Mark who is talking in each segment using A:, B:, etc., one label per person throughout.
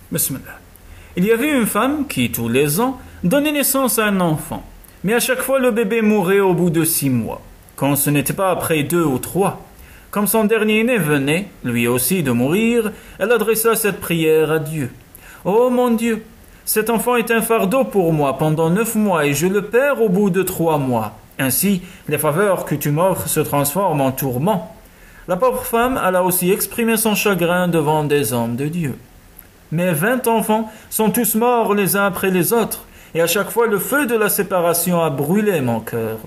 A: Bismillah. Il y avait une femme qui, tous les ans, donnait naissance à un enfant. Mais à chaque fois, le bébé mourait au bout de 6 mois, quand ce n'était pas après 2 ou 3. Comme son dernier-né venait, lui aussi, de mourir, elle adressa cette prière à Dieu. « Oh mon Dieu, cet enfant est un fardeau pour moi pendant 9 mois et je le perds au bout de 3 mois. Ainsi, les faveurs que tu m'offres se transforment en tourments. » La pauvre femme alla aussi exprimer son chagrin devant des hommes de Dieu. Mais 20 enfants sont tous morts les uns après les autres, et à chaque fois le feu de la séparation a brûlé mon cœur.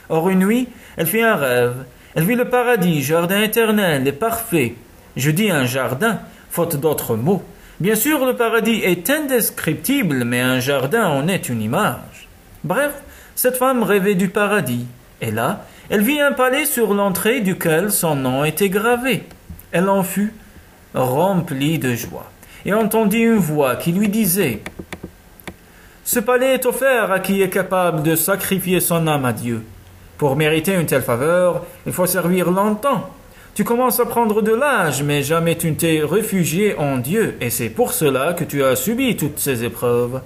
A: Or une nuit, elle fit un rêve. Elle vit le paradis, jardin éternel et parfait. Je dis un jardin, faute d'autres mots. Bien sûr, le paradis est indescriptible, mais un jardin en est une image. Bref, cette femme rêvait du paradis, et là, elle vit un palais sur l'entrée duquel son nom était gravé. Elle en fut remplie de joie, et entendit une voix qui lui disait « Ce palais est offert à qui est capable de sacrifier son âme à Dieu. Pour mériter une telle faveur, il faut servir longtemps. Tu commences à prendre de l'âge, mais jamais tu ne t'es réfugié en Dieu, et c'est pour cela que tu as subi toutes ces épreuves. »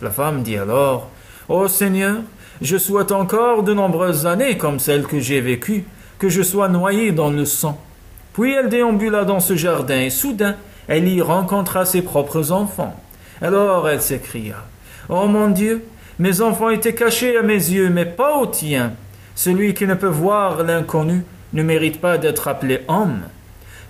A: La femme dit alors « Ô Seigneur, je souhaite encore de nombreuses années comme celles que j'ai vécues, que je sois noyée dans le sang. » Puis elle déambula dans ce jardin, et soudain, elle y rencontra ses propres enfants. Alors elle s'écria « Oh mon Dieu, mes enfants étaient cachés à mes yeux, mais pas aux tiens. Celui qui ne peut voir l'inconnu ne mérite pas d'être appelé homme.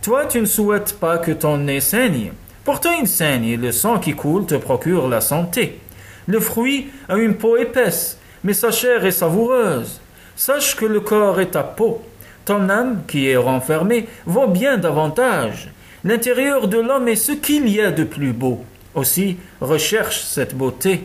A: Toi, tu ne souhaites pas que ton nez saigne. Pourtant il saigne, et le sang qui coule te procure la santé. Le fruit a une peau épaisse, mais sa chair est savoureuse. Sache que le corps est ta peau. Ton âme, qui est renfermée, vaut bien davantage. L'intérieur de l'homme est ce qu'il y a de plus beau. Aussi, recherche cette beauté.